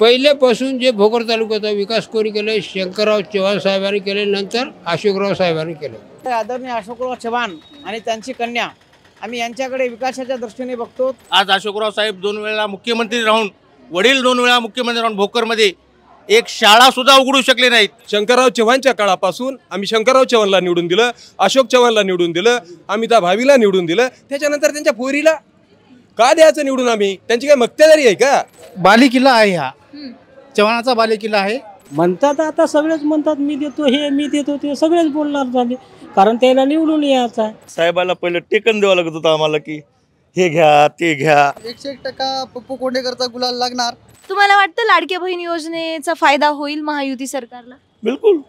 पहिल्यापासून जे भोकर तालुक्याचा विकास कोणी केले, शंकरराव चव्हाण साहेबांनी केले, नंतर अशोकराव साहेबांनी केले. आदरणीय अशोकराव चव्हाण आणि त्यांची कन्या आम्ही यांच्याकडे विकासाच्या दृष्टीने बघतो. आज अशोकराव साहेब 2 वेळा मुख्यमंत्री राहून, वडील 2 वेळा मुख्यमंत्री राहून भोकरमध्ये एक शाळा सुद्धा उघडू शकले नाहीत. शंकरराव चव्हाणच्या काळापासून आम्ही शंकरराव चव्हाणला निवडून दिलं, अशोक चव्हाणला निवडून दिलं, अमिता भावीला निवडून दिलं. त्याच्यानंतर त्यांच्या पोरीला का द्यायचं निवडून? आम्ही त्यांची काय मक्तेदारी आहे का? बालेकिल्ला आहे हा, चव्हाणाचा बालेकिल्ला आहे. म्हणतात आता सगळेच म्हणतात मी देतो हे मी देतो ते, सगळेच बोलणार झाले, कारण त्याला निवडून यायचा. साहेबाला पहिलं टेकन द्यावं लागत होतं आम्हाला की हे घ्या ते घ्या. 101% पप्पू कोंडेकरचा गुलाल लागणार. तुम्हाला वाटतं लाडक्या बहीण योजनेचा फायदा होईल महायुती सरकारला? बिलकुल.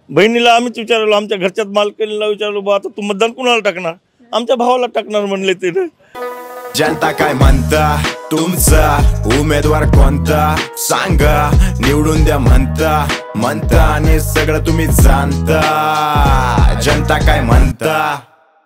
बहिणीला आम्हीच विचारलो, आमच्या घरच्याच मालकीला विचारलो, बा आता तू मतदान कुणाला टाकणार? आमच्या भावाला टाकणार म्हणले ते. जनता काय म्हणता, तुमचा उमेदवार कोणता सांगा, निवडून द्या म्हणता आणि सगळं तुम्ही जाणता. जनता काय म्हणता.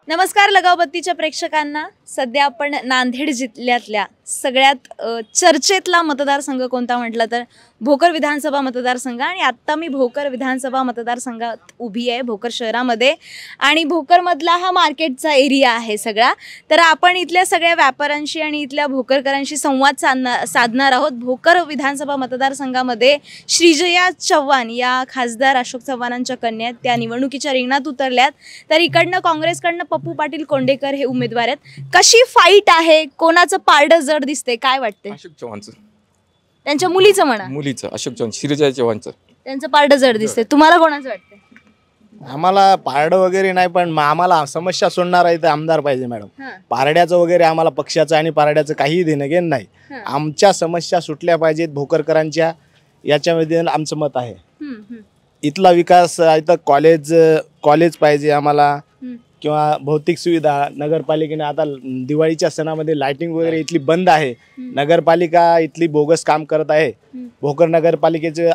नमस्कार लगावबत्तीच्या प्रेक्षकांना. सध्या आपण नांदेड जिल्ह्यातल्या सगळ्यात चर्चेतला मतदारसंघ कोणता म्हटलं तर भोकर विधानसभा मतदारसंघ. आणि आत्ता मी भोकर विधानसभा मतदारसंघात उभी आहे, भोकर शहरामध्ये. आणि भोकरमधला हा मार्केटचा एरिया आहे सगळा. तर आपण इथल्या सगळ्या व्यापाऱ्यांशी आणि इथल्या भोकरकरांशी संवाद साधणार आहोत. भोकर विधानसभा मतदारसंघामध्ये श्रीजया चव्हाण या खासदार अशोक चव्हाणांच्या कन्या आहेत, त्या निवडणुकीच्या रिंगणात उतरल्यात. तर इकडनं काँग्रेसकडनं पप्पू पाटील कोंडेकर हे उमेदवार आहेत. कशी फाईट आहे, कोणाचं पारडं जड दिसते, काय वाटते? अशोक चव्हाणचं, त्यांच्या मुलीचं म्हणा, मुलीचं अशोक चव्हाण, श्रीजया चव्हाणचं. त्यांचं पारडं जड दिसते. तुम्हाला कोणाचं वाटतं? आम्हाला पारडं वगैरे नाही, पण आम्हाला समस्या सोडणार आहे तर आमदार पाहिजे मॅडम. पारड्याचं वगैरे आम्हाला पक्षाचं आणि पारड्याचं काहीही देणं घेणं नाही. आमच्या समस्या सुटल्या पाहिजेत भोकरकरांच्या, याच्यामध्ये आमचं मत आहे. इथला विकास इथं कॉलेज पाहिजे आम्हाला, किंवा भौतिक सुविधा. नगरपालिकेने आता दिवाळीच्या सणामध्ये लाइटिंग वगैरे इथली बंद आहे. नगरपालिका इथली बोगस काम करत आहे. भोकर नगरपालिकेचे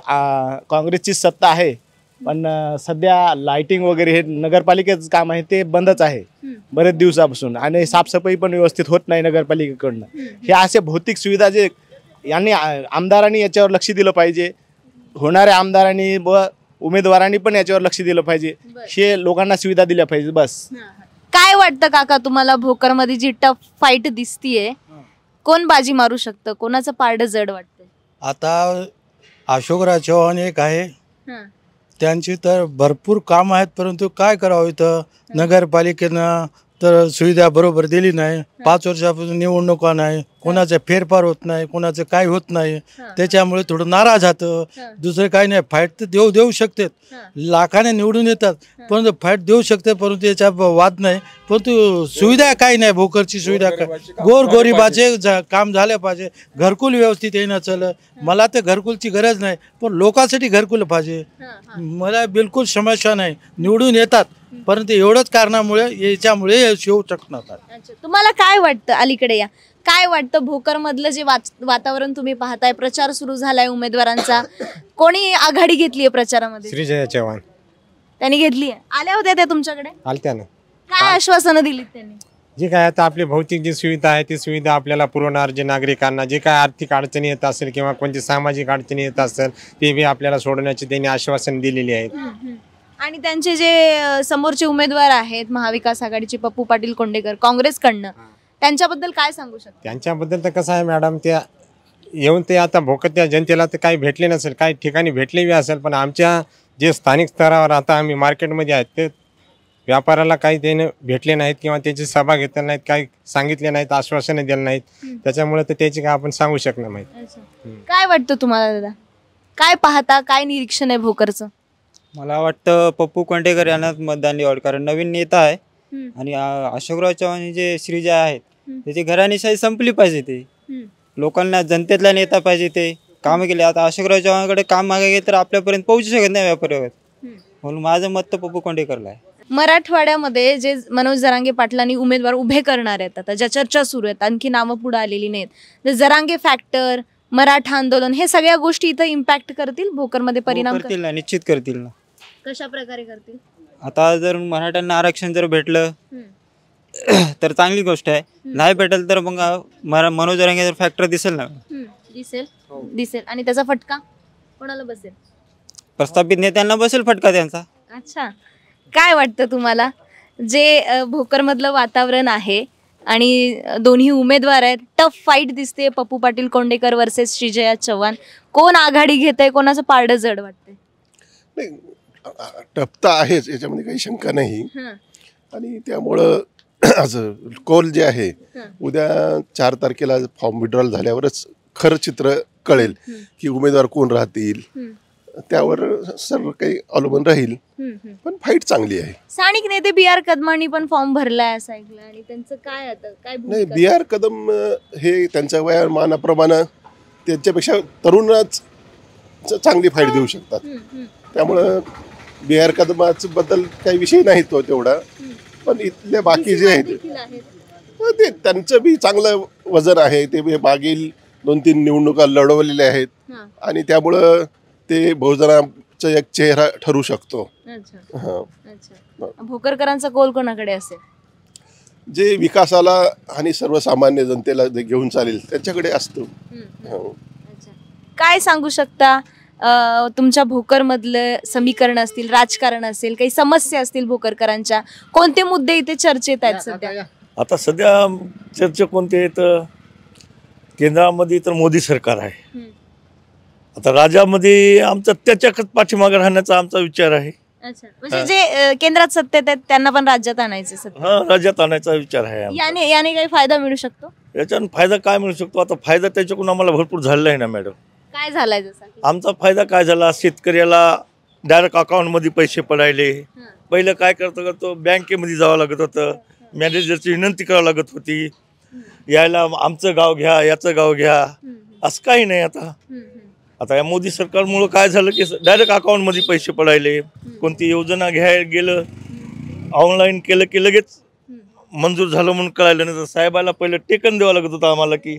काँग्रेसची सत्ता आहे, पण सध्या लाइटिंग वगैरे हे नगरपालिकेचं काम आहे ते बंदच आहे बरेच दिवसापासून. आणि साफसफाई पण व्यवस्थित होत नाही नगरपालिकेकडनं. हे असे भौतिक सुविधा जे यांनी आमदारांनी याच्यावर लक्ष दिलं पाहिजे, होणाऱ्या आमदारांनी व उमेदवारांनी पण याच्यावर लक्ष दिलं पाहिजे. हे लोकांना सुविधा दिल्या पाहिजे बस. काय वाटतं काका तुम्हाला, भोकरमध्ये जी टफ फाईट दिसतीये, कोण बाजी मारू शकतं, कोणाचं पारडं जड वाटतंय? आता अशोकराव चव्हाण एक आहे, त्यांची तर भरपूर काम आहेत, परंतु काय करावं इथं नगरपालिकेनं तर सुविधा बरोबर दिली नाही. 5 वर्षापासून निवडणुका नाही, कोणाचं फेरफार होत नाही, कोणाचं काय होत नाही. त्याच्यामुळे थोडं नाराज होतं. दुसरं काही नाही. फाईट तर देऊ शकतात, लाखाने निवडून येतात, परंतु फाईट देऊ शकते, परंतु याच्या वाद नाही. परंतु सुविधा काही नाही, भोकरची सुविधा काय, गोरगरिबाचे काम झाले पाहिजे. घरकुल व्यवस्थित येणं चाललं. मला तर घरकुलची गरज नाही, पण लोकांसाठी घरकुल पाहिजे. मला बिलकुल समस्या नाही, निवडून येतात, परंतु एवढंच कारणामुळे याच्यामुळे येऊ शकणार. तुम्हाला काय वाटतं, अलीकडे या, काय वाटतं भोकर मधलं जे वातावरण तुम्ही पाहताय, प्रचार सुरू झालाय उमेदवारांचा, कोणी आघाडी घेतलीये प्रचारामध्ये? श्रीजया चव्हाण त्यांनी घेतली. आल्या होत्या त्या तुमच्याकडे? आलत्या ना. काय आश्वासनं दिलीत त्यांनी? जे काय आता आपली भौतिक जी सुविधा आहे ती सुविधा आपल्याला पुरवणार. जे नागरिकांना जे काय आर्थिक अडचणी येत असेल किंवा कोणती सामाजिक अडचणी येत असेल ते बी आपल्याला सोडण्याची त्यांनी आश्वासन दिलेली आहेत. आणि त्यांचे जे समोरचे उमेदवार आहेत महाविकास आघाडीचे पप्पू पाटील कोंडेकर काँग्रेसकडनं, त्यांच्याबद्दल काय सांगू शकता? त्यांच्याबद्दल तर कसं आहे मॅडम, त्या येऊन ते आता भोकरच्या जनतेला तर काही भेटले नसेल, काही ठिकाणी भेटले बी असेल, पण आमच्या जे स्थानिक स्तरावर आता आम्ही मार्केटमध्ये आहेत ते व्यापाराला काही त्याने भेटले नाहीत किंवा त्याची सभा घेतल्या नाहीत, काही सांगितले नाहीत, आश्वासनं दिले नाहीत. त्याच्यामुळे तर त्याची काय आपण सांगू शकणार नाहीत. काय वाटतं तुम्हाला दादा, काय पाहता, काय निरीक्षण आहे भोकरचं? मला वाटतं पप्पू कोंडेकर यांना मतदान द्यावं, कारण नवीन नेता आहे. आणि अशोकराव चव्हाण जे श्रीजया आहेत त्याची घराणेशाही संपली पाहिजे. ते लोकांना जनतेतला नेता पाहिजे, ते कामं केले. आता अशोकराव चव्हाणकडे काम मागे गेले तर आपल्यापर्यंत पोहोचू शकत नाही व्यापाऱ्यावर, म्हणून माझं मत तर पप्पू कोंडेकरला आहे. मराठवाड्यामध्ये जे मनोज जरांगे पाटलांनी उमेदवार उभे करणार आहेत, आता ज्या चर्चा सुरू आहेत, आणखी नावं पुढे आलेली नाहीत, तर जरांगे फॅक्टर, मराठा आंदोलन, हे सगळ्या गोष्टी इथं इम्पॅक्ट करतील, भोकरमध्ये परिणाम करतील ना, निश्चित करतील ना. कशा प्रकारे करतील? आता जर मराठ्यांना आरक्षण जर भेटलं तर चांगली गोष्ट आहे, नाही भेटल तर मग मनोज जरांगे फॅक्टर दिसेल ना. दिसेल दिसेल. आणि त्याचा फटका कोणाला बसेल? प्रस्थापित नेत्यांना बसेल फटका त्यांचा. अच्छा, काय वाटतं तुम्हाला जे भोकरमधलं वातावरण आहे आणि दोन्ही उमेदवार आहेत, टफ फाईट दिसते, पप्पू पाटील कोंडेकर वर्सेस श्रीजया चव्हाण, कोण आघाडी घेत आहे, कोणाचं पारडं जड वाटतंय? नाही, टप तर आहेच, याच्यामध्ये काही शंका नाही. आणि त्यामुळं असं कौल जे आहे, उद्या 4 तारखेला फॉर्म विड्रॉल झाल्यावरच खरं चित्र कळेल की उमेदवार कोण राहतील, त्यावर सर्व काही अवलंबून राहील. पण फाईट चांगली आहे. स्थानिक नेते बी.आर. कदमांनी पण फॉर्म भरलाय असं ऐकलं, आणि त्यांचं काय आता काय नाही, बी.आर. कदम हे त्यांच्या वयामानाप्रमाणे त्यांच्यापेक्षा तरुणच चांगली फाईट देऊ शकतात. त्यामुळं बी.आर. कदमाचं बद्दल काही विषय नाही तो तेवढा. पण इथले बाकी जे आहेत ते त्यांचं बी चांगलं वजन आहे. ते मागील 2-3 निवडणुका लढवलेल्या आहेत आणि त्यामुळं ते बहुजनाचा एक चेहरा ठरू शकतो. भोकरकरांचा कौल कोणाकडे असेल? जे विकासाला आणि सर्वसामान्य जनतेला जे घेऊन चालेल त्यांच्याकडे असतो. काय सांगू शकता तुमच्या भोकरमधलं समीकरण असतील, राजकारण असेल, काही समस्या असतील भोकरकरांच्या, कोणते मुद्दे इथे चर्चेत आहेत सध्या? आता सध्या चर्चा कोणते आहेत? केंद्रामध्ये तर मोदी सरकार आहे. आता राज्यामध्ये आमचा त्याच्याच पाठीमागे राहण्याचा आमचा विचार आहे. म्हणजे जे केंद्रात सत्तेत आहेत त्यांना पण राज्यात आणायचे सध्या? राज्यात आणायचा विचार आहे आमचा. याने काही फायदा मिळू शकतो? याच्यानं फायदा काय मिळू शकतो? आता फायदा त्याच्याकडून आम्हाला भरपूर झालेला आहे ना मॅडम. काय झालाय? जसा आमचा फायदा काय झाला, शेतकऱ्याला डायरेक्ट अकाउंटमध्ये पैसे पडायले. पहिलं काय करतो बँकेमध्ये जावं लागत होतं, मॅनेजरची विनंती करावं लागत होती, यायला आमचं गाव घ्या, याचं गाव घ्या, असं काही नाही. आता या मोदी सरकारमुळं काय झालं की डायरेक्ट अकाउंटमध्ये पैसे पडायले. कोणती योजना घ्यायला गेलं, ऑनलाईन केलं की लगेच मंजूर झालं म्हणून कळायलं. नाही तर साहेबाला पहिलं टेकन द्यावं लागत होतं आम्हाला की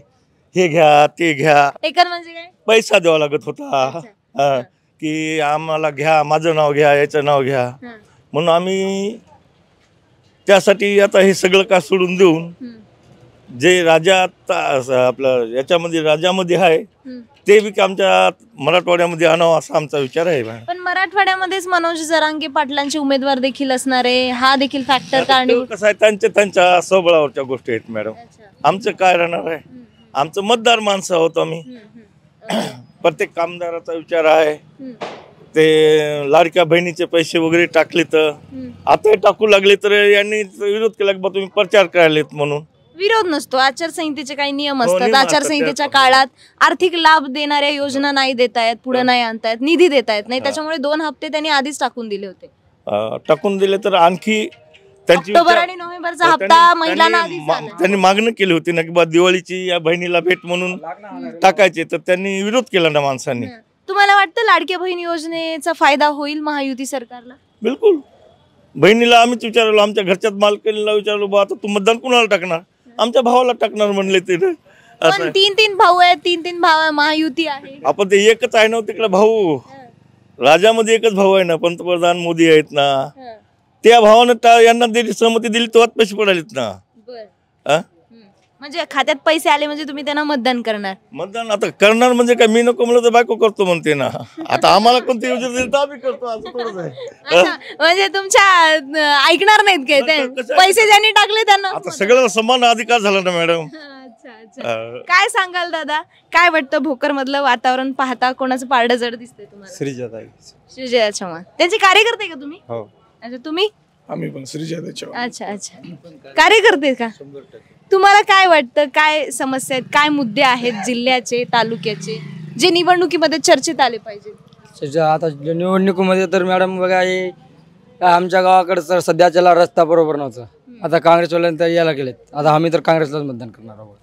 हे घ्या ते घ्या. टेकन म्हणजे काय? पैसा द्यावा लागत होता की आम्हाला घ्या, माझं नाव घ्या, याचं नाव घ्या. म्हणून आम्ही त्यासाठी आता हे सगळं का सोडून देऊन जे राज्यात आपलं याच्यामध्ये राज्यामध्ये आहे ते बी आमच्या मराठवाड्यामध्ये आणावं असा आमचा विचार आहे. पण मराठवाड्यामध्येच मनोज जरांगे पाटलांचे उमेदवार देखील असणार आहे, हा देखील फॅक्टर कारणीभूत कसं आहे? त्यांच्या स्वबळावरच्या गोष्टी आहेत मॅडम. आमचं काय राहणार आहे? आमचं मतदार माणसं आहोत आम्ही. प्रत्येक कामदाराचा विचार आहे. ते लाडक्या बहिणीचे पैसे वगैरे टाकले तर आता टाकू लागले तर यांनी विरोध केला की तुम्ही प्रचार करायलेत म्हणून. विरोध नसतो, आचारसंहितेचे काही नियम असतात. आचारसंहितेच्या काळात आर्थिक लाभ देणाऱ्या योजना नाही देतायत, पुढे नाही आणतायत, निधी देतायत नाही, त्याच्यामुळे 2 हप्ते त्यांनी आधीच टाकून दिले होते. टाकून दिले तर आणखी ऑक्टोबर आणि नोव्हेंबरचा हप्ता महिलांना त्यांनी मागणी केली होती ना की बा दिवाळीची या बहिणीला भेट म्हणून टाकायचे, तर त्यांनी विरोध केला ना माणसांनी. तुम्हाला वाटतं लाडक्या बहीण योजनेचा फायदा होईल महायुती सरकारला? बिलकुल. बहिणीला आम्हीच विचारलो, आमच्या घरच्याच मालकीला विचारलो, बा आता तू मतदान कुणाला टाकणार? आमच्या भावाला टाकणार म्हणले ते. 3 भाऊ आहेत, 3 भाव महायुती आहे. आपण ते एकच आहे ना तिकडे भाऊ, राज्यामध्ये एकच भाऊ आहे ना, पंतप्रधान मोदी आहेत ना, त्या भावानं यांना दिली सहमती दिली तेव्हाच पैसे पडालेत ना. म्हणजे खात्यात पैसे आले म्हणजे तुम्ही त्यांना मतदान करणार? मतदान आता करणार म्हणजे काय, मी नको म्हणलं तर बायको करतो म्हणते ना. आता आम्हाला कोणती योजना दिली तर आम्ही करतो, असं थोडंच आहे. म्हणजे तुमच्या ऐकणार नाहीत काय ते? पैसे ज्यांनी टाकले त्यांना आता सगळ्याला समान अधिकार झाला ना मॅडम. काय सांगाल दादा, काय वाटतं भोकर मधलं वातावरण पाहता कोणाचं पारडं जड दिसतंय तुम्हाला? श्रीजया चव्हाण. त्यांचे कार्यकर्ते का तुम्ही? हो. अच्छा, तुम्ही? आम्ही पण श्रीजया चव्हाण. अच्छा, कार्यकर्ते का? तुम्हाला काय वाटतं, काय समस्या आहेत, काय मुद्दे आहेत जिल्ह्याचे, तालुक्याचे, जे निवडणुकीमध्ये चर्चेत आले पाहिजे? आता निवडणुकीमध्ये तर मॅडम बघा, हे आमच्या गावाकडे तर सध्याच्याला रस्ता बरोबर नव्हता. आता काँग्रेसवाल्यांनी तर यायला गेलेत. आता आम्ही तर काँग्रेसलाच मतदान करणार आहोत.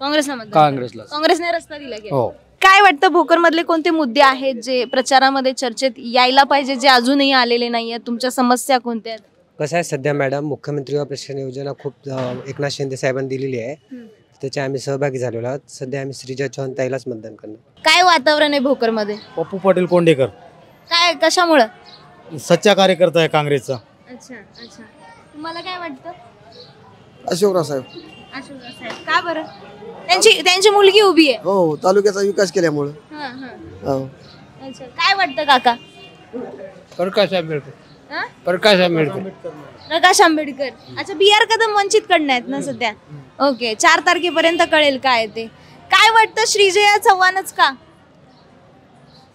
काँग्रेसने रस्ता दिला गेला. काय वाटतं भोकर मधले कोणते मुद्दे आहेत जे प्रचारामध्ये चर्चेत यायला पाहिजे, जे अजूनही आलेले नाही आहेत? तुमच्या समस्या कोणत्या आहेत? कसं आहे, सध्या मॅडम मुख्यमंत्री प्रशिक्षण योजना खूप एकनाथ शिंदे साहेबांनी दिलेली आहे, त्याच्या आम्ही सहभागी झालेलो आहोत. सध्या आम्ही श्रीजया चव्हाण ताईलाच मतदान करणार. काय वातावरण आहे भोकर मध्ये? पप्पू पाटील कोंडेकर. काय, कशामुळं? सच्चा कार्यकर्ता आहे काँग्रेसचा. अच्छा, तुम्हाला काय वाटतं? अशोकराव साहेब. अशोकराव साहेब का बरं? त्यांची मुलगी उभी आहे. हो, तालुक्याचा विकास केल्यामुळे. हं, हं. हो. अच्छा, काय वाटतं काका? प्रकाश आंबेडकर. हं? प्रकाश आंबेडकर. प्रकाश आंबेडकर. अच्छा, BR कदम वंचित कडनं आहेत ना सध्या. ओके, 4 तारखेपर्यंत कळेल काय ते. काय वाटतं, श्रीजया चव्हाणच का?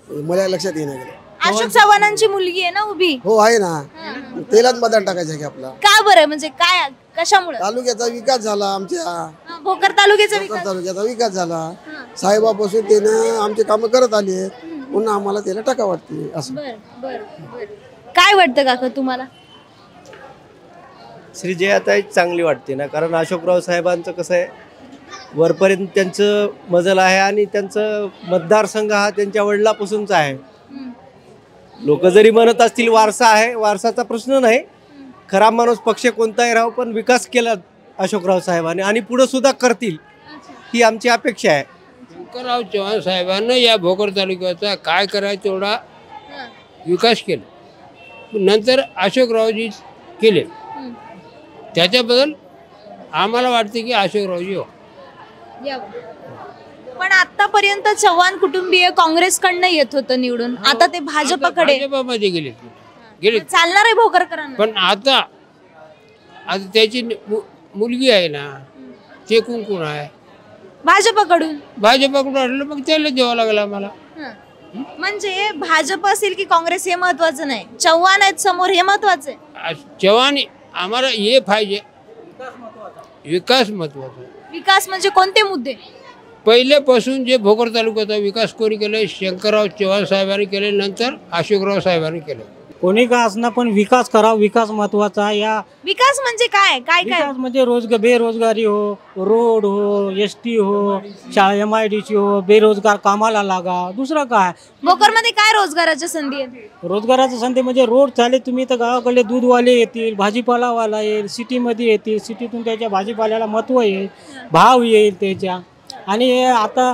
मला लक्षात येईना गेलं. अशोक चव्हाणांची मुलगी आहे ना उभी. हो, आहे ना. तेलाच मतदान टाकायचं की आपला. का बरं, म्हणजे काय, कशामुळे? तालुक्याचा विकास झाला आमच्या. भोकर तालुक्याचा विकास. तालुक्याचा विकास झाला. साहेबापासून त्यानं आमचे कामं करत आले. पुन्हा आम्हाला त्याला टाका वाटते असं. काय वाटतं काका तुम्हाला? श्रीजयाताई चांगली वाटते ना, कारण अशोकराव साहेबांचं कसं आहे, वरपर्यंत त्यांचं मजल आहे आणि त्यांचं मतदारसंघ हा त्यांच्या वडिलापासूनचा आहे. लोक जरी म्हणत असतील वारसा आहे, वारसाचा प्रश्न नाही. खरा माणूस पक्ष कोणताही राहो, पण विकास केला अशोकराव साहेबांनी आणि पुढे सुद्धा करतील ही आमची अपेक्षा आहे. शंकरराव चव्हाण साहेबांना या भोकर तालुक्याचा काय करायचं तेवढा विकास केला. नंतर अशोकरावजी केले. त्याच्याबद्दल आम्हाला वाटते की अशोकरावजी हो. पण आतापर्यंत चव्हाण कुटुंबीय काँग्रेसकडनं येत होतं निवडून, आता ते भाजपकडे भाजपमध्ये गेले चालणार आहे भोकरकरांना. पण आता त्याची मुलगी आहे ना, ते कोण आहे? भाजपकडून आणलं, मग त्याला द्यावं लागलं आम्हाला. म्हणजे भाजप असेल की काँग्रेस हे महत्वाचं नाही, चव्हाण आहेत समोर हे महत्वाचं आहे. चव्हाण आम्हाला हे पाहिजे, विकास महत्वाचा. विकास म्हणजे कोणते मुद्दे? पहिल्यापासून जे भोकर तालुक्याचा विकास कोणी केले? शंकरराव चव्हाण साहेबांनी केले, नंतर अशोकराव साहेबांनी केले. कोणी का असणार, पण विकास करा, विकास महत्वाचा. या विकास म्हणजे काय काय काय? विकास म्हणजे बेरोजगारी हो, रोड हो, ST हो, शाळा MIDC हो, बेरोजगार कामाला लागा. दुसरं काय? भोकरमध्ये काय रोजगाराच्या संधी आहेत? रोजगाराच्या संधी म्हणजे रोड चाले, तुम्ही तर गावाकडे दूधवाले येतील, भाजीपालावाला येईल, सिटीमध्ये येतील, सिटीतून त्याच्या भाजीपाल्याला महत्त्व येईल, भाव येईल त्याच्या. आणि आता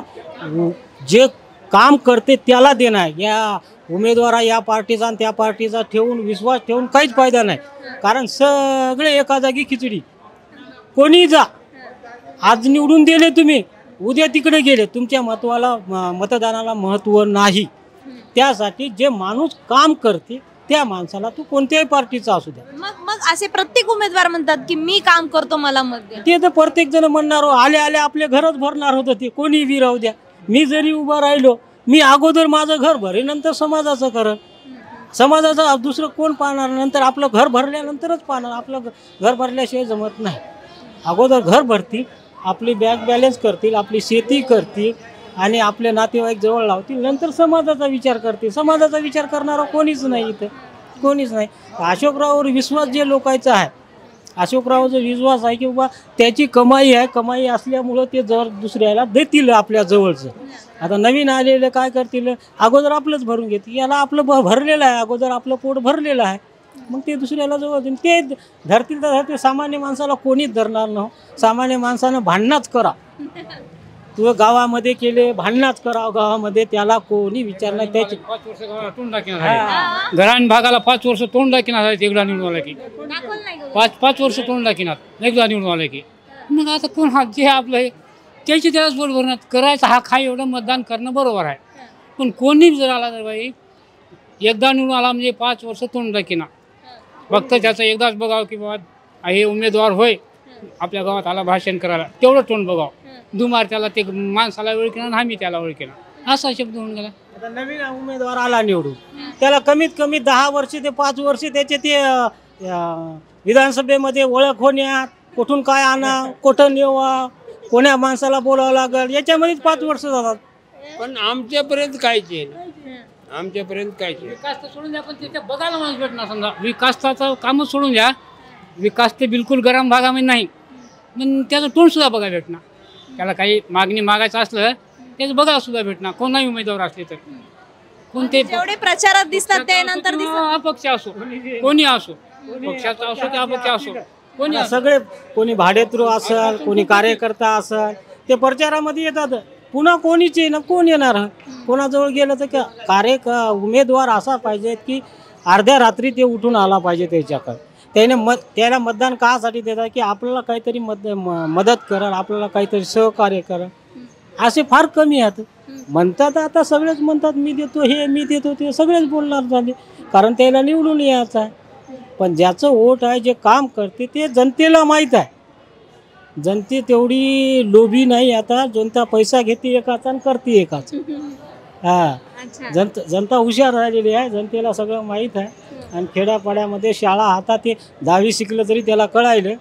जे काम करते त्याला देणार. या उमेदवार या पार्टीचा आणि त्या पार्टीचा ठेवून विश्वास ठेवून काहीच फायदा नाही. कारण सगळे एका जागी खिचडी. कोणी जा, आज निवडून दिले तुम्ही, उद्या तिकडे गेले, तुमच्या मतदानाला महत्त्व नाही. त्यासाठी जे माणूस काम करते त्या माणसाला तू कोणत्याही पार्टीचा असू द्या. मग असे प्रत्येक उमेदवार म्हणतात की मी काम करतो, मला मत द्या. ते तर प्रत्येक जण म्हणणार, आले आले आपले घरच भरणार होतं. ते कोणी बी राहू द्या. मी जरी उभा राहिलो, मी अगोदर माझं घर भरे, नंतर समाजाचं करत. समाजाचं दुसरं कोण पाहणार? नंतर आपलं घर भरल्यानंतरच पाहणार. आपलं घर भरल्याशिवाय जमत नाही. अगोदर घर भरतील, आपली बँक बॅलन्स करतील, आपली शेती करतील आणि आपले नातेवाईक जवळ लावतील, नंतर समाजाचा विचार करतील. समाजाचा विचार करणारा कोणीच नाही इथं, कोणीच नाही. अशोकराववर विश्वास जे लोकांचा आहे, अशोकरावचा विश्वास आहे की बाबा त्याची कमाई आहे, कमाई असल्यामुळं ते जर दुसऱ्याला देतील आपल्या जवळचं. आता नवीन आलेले काय करतील, अगोदर आपलंच भरून घेतील. याला आपलं भरलेलं आहे, अगोदर आपलं पोट भरलेलं आहे, मग ते दुसऱ्याला जवळ देतील. ते धरतील तर धरतील. सामान्य माणसाला कोणीच धरणार नाही. सामान्य माणसानं भांडणच करा, तू गावामध्ये केले भांडणच करा गावामध्ये, त्याला कोणी विचारणार. त्याची 5 वर्ष गावाला तोंड दाखिनार, ग्रामीण भागाला 5 वर्ष तोंड दाखिनार एकदा निवडून आला की, 5 वर्ष तोंड दाखिनार एकदा निवडून आला की. मग आता कोण हा जे आपलं त्याची त्यालाच बोल भरणार करायचा हा खा, एवढं मतदान करणं बरोबर आहे. पण कोणी जर आला तर बाई एकदा निवडून आला म्हणजे 5 वर्ष तोंड दाखिनार. फक्त त्याचं एकदाच बघावं की बाबा हे उमेदवार होय, आपल्या गावात आला भाषण करायला, तेवढं तोंड बघावं. दुमार त्याला ते माणसाला ओळखणार, आम्ही त्याला ओळखणार, असा शब्द होऊन गेला. आता नवीन उमेदवार आला निवडून, त्याला कमीत कमी 10 वर्ष ते 5 वर्ष त्याचे ते विधानसभेमध्ये ओळख होण्यात, कुठून काय आणा, कुठं नेवा, कोण्या माणसाला बोलावं लागेल, याच्यामध्येच 5 वर्ष जातात. पण आमच्यापर्यंत कायच आहे ना, आमच्यापर्यंत कायच आहे. विकास तर सोडून द्या, पण त्याच्या बघायला माणूस भेटणार. समजा विकासाचं कामच सोडून द्या, विकास ते बिलकुल गरम भागामध्ये नाही, पण त्याचं तोंड सुद्धा बघायला भेटणार. त्याला काही मागायचं असलं त्याचं बघायला सुद्धा भेटणार, कोणाही उमेदवार असले तर. कोणते जेवढे प्रचारात दिसतात ते नंतर अपक्ष असो, कोणी असो, पक्षाचा असो की अपक्ष असो, कोणी सगळे, कोणी भाडेतरू असेल, कोणी कार्यकर्ता असेल, ते प्रचारामध्ये येतात. पुन्हा कोणीच येणार, कोण येणार? कोणाजवळ गेलं तर उमेदवार असा पाहिजे की अर्ध्या रात्री ते उठून आला पाहिजे त्याच्याकडे. त्याला मतदान कासाठी देतात की आपल्याला काहीतरी मदत करा, आपल्याला काहीतरी सहकार्य करा. असे फार कमी आहेत. म्हणतात आता सगळेच म्हणतात मी देतो हे मी देतो ते, सगळेच बोलणार झाले, कारण त्याला निवडून यायचं आहे. पण ज्याचं वोट आहे, जे काम करते ते जनतेला माहीत आहे. जनते तेवढी लोभी नाही. आता जनता पैसा घेते एकाचा आणि करते एकाच. जनता हुशार राहिलेली आहे, जनतेला सगळं माहीत आहे. आणि खेड्यापाड्यामध्ये शाळा आता ते 10वी शिकलं तरी त्याला कळायलं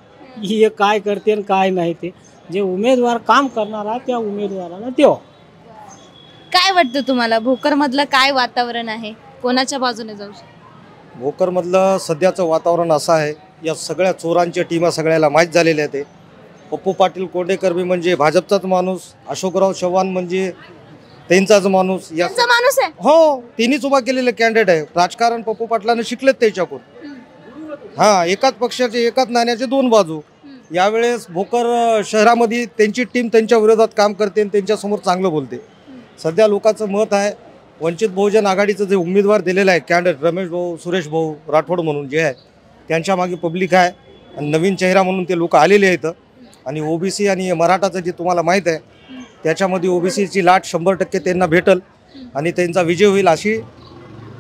की हे काय करते आणि काय नाही. ते जे उमेदवार काम करणार आहे त्या उमेदवाराला देवा. काय वाटतं तुम्हाला भोकरमधलं काय वातावरण आहे, कोणाच्या बाजूने जाऊ शकतो? भोकरमधलं सध्याचं वातावरण असं आहे, या सगळ्या चोरांच्या टीमा सगळ्याला माहीत झालेल्या आहेत. पप्पू पाटील कोंडेकर बी म्हणजे भाजपचाच माणूस, अशोकराव चव्हाण म्हणजे त्यांचाच माणूस. माणूस आहे हो, त्यांनीच उभा केलेलं कॅन्डिडेट आहे. राजकारण पप्पू पाटलांना शिकलेत त्याच्याकडून. एकाच पक्षाचे एकाच नाण्याचे दोन बाजू. यावेळेस भोकर शहरामध्ये त्यांची टीम त्यांच्या विरोधात काम करते आणि त्यांच्यासमोर चांगलं बोलते. सध्या लोकांचं मत आहे वंचित बहुजन आघाडीचं जे उमेदवार दिलेलं आहे कॅन्डिडेट रमेश भाऊ सुरेश भाऊ राठोड म्हणून जे आहे, त्यांच्या मागे पब्लिक आहे आणि नवीन चेहरा म्हणून ते लोक आलेले आहेत. आणि ओबीसी आणि मराठाचं जे तुम्हाला माहीत आहे, त्याच्यामध्ये ओबीसीची लाट 100% त्यांना भेटल आणि त्यांचा विजय होईल अशी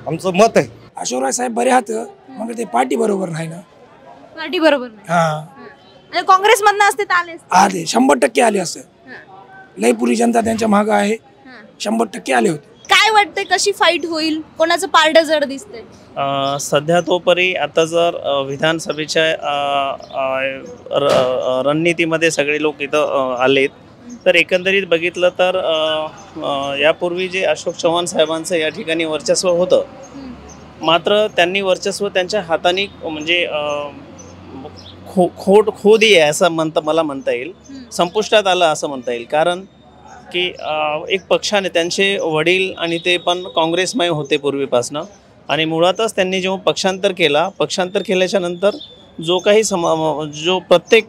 आमचं मत आहे. अशोकराव साहेब बरे आहात, मग ते पार्टी बरोबर नाही ना. पार्टी बरोबर नाही. काँग्रेस मधनं असते तर आले 100% आले असं. लई पुरी जनता त्यांच्या मागं आहे, 100% आले होते. काय वाटतंय कशी फाईट होईल, कोणाचं पारडं जड दिसतंय? सध्या तोपरी आता जर विधानसभेच्या रणनीतीमध्ये सगळे लोक इथं आलेत, तर एकंदरीत बघितलं तर यापूर्वी जे अशोक चव्हाण साहेबांचं या ठिकाणी वर्चस्व होतं, मात्र त्यांनी वर्चस्व त्यांच्या हाताने म्हणजे खोदी आहे असं मला म्हणता येईल, संपुष्टात आलं असं म्हणता येईल. कारण की एक पक्षाने त्यांचे वडील आणि ते पण काँग्रेसमय होते पूर्वीपासनं, आणि मुळातच त्यांनी जेव्हा पक्षांतर केल्याच्या नंतर जो काही जो प्रत्येक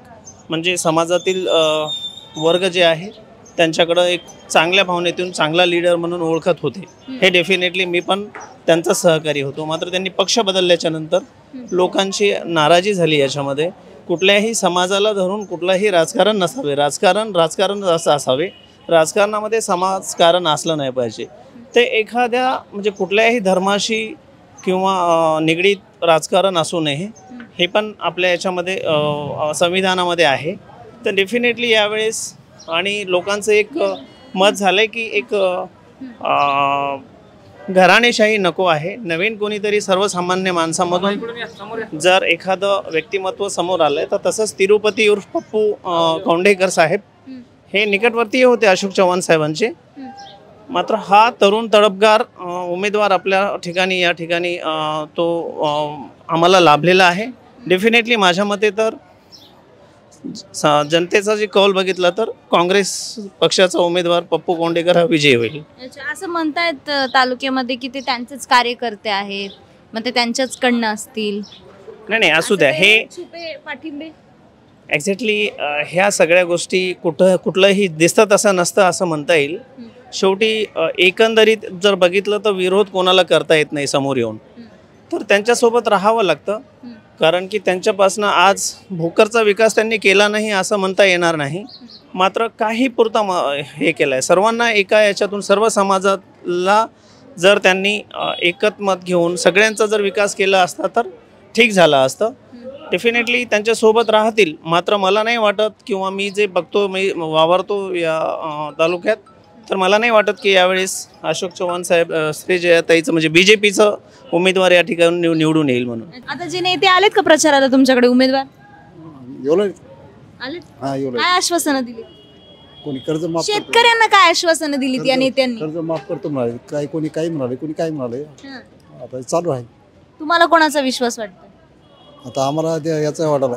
म्हणजे समाजातील वर्ग जे आहे त्यांच्याकडं एक चांगल्या भावनेतून चांगला लीडर म्हणून ओळखत होते. हे डेफिनेटली मी पण त्यांचा सहकारी होतो. मात्र त्यांनी पक्ष बदलल्याच्या नंतर लोकांची नाराजी झाली. याच्यामध्ये कुठल्याही समाजाला धरून कुठलाही राजकारण नसावे, राजकारण असं असावे, राजकारणामध्ये समाजकारण असलं नाही पाहिजे. ते एखाद्या म्हणजे कुठल्याही धर्माशी किंवा निगडीत राजकारण असू नये, हे पण आपल्या याच्यामध्ये संविधानामध्ये आहे. तर डेफिनेटली यावेळेस आणि लोकांचं एक मत झालं आहे की एक घराणेशाही नको आहे. नवीन कोणीतरी सर्वसामान्य माणसामधून जर एखादं व्यक्तिमत्व समोर आलं आहे, तर तसंच तिरुपती उर्फ पप्पू कोंडेकर साहेब हे निकटवर्तीय होते अशोक चव्हाण साहेबांचे. मात्र हा तरुण तडफदार उमेदवार आपल्या ठिकाणी या ठिकाणी तो आम्हाला लाभलेला आहे. डेफिनेटली माझ्या मते तर जनतेचा जे कौल बघितला तर काँग्रेस पक्षाचा उमेदवार पप्पू कोंडेकर हा विजयी होईल. असं म्हणतायत तालुक्यामध्ये की ते त्यांचेच कार्यकर्ते आहेत, मग ते त्यांच्याचकडनं असतील. नाही असू द्या, हे पाठिंबे एक्झॅक्टली ह्या सगळ्या गोष्टी कुठलंही दिसतं असं नसतं असं म्हणता येईल. शेवटी एकंदरीत जर बघितलं तर विरोध कोणाला करता येत नाही समोर येऊन, तर त्यांच्यासोबत राहावं लागतं. कारण की त्यांच्यापासून आज भोकरचा विकास त्यांनी केला नाही असं म्हणता येणार नाही, मात्र काही पुरता हे केलं आहे. सर्वांना एका याच्यातून सर्व समाजाला जर त्यांनी एकमत घेऊन सगळ्यांचा जर विकास केला असता तर ठीक झालं असतं. डेफिनेटली त्यांच्यासोबत राहतील. मात्र मला नाही वाटत, किंवा मी जे बघतो, मी वावरतो या तालुक्यात, तर मला नाही वाटत की यावेळेस अशोक चव्हाण साहेब श्रीजयाताईचं म्हणजे BJPचं उमेदवार या ठिकाणी निवडून येईल म्हणून. आता जे नेते आलेत का प्रचाराला तुमच्याकडे उमेदवार आलेत? काय आश्वासनं दिली? कोणी कर्ज माफ शेतकऱ्यांना काय आश्वासनं दिलीत या नेत्यांनी? कर्ज माफ करतो म्हणाले, काही कोणी काही म्हणाले, कोणी काय म्हणाले. आता चालू आहे. तुम्हाला कोणाचा विश्वास वाटतो? आता आम्हाला याचा वाटायला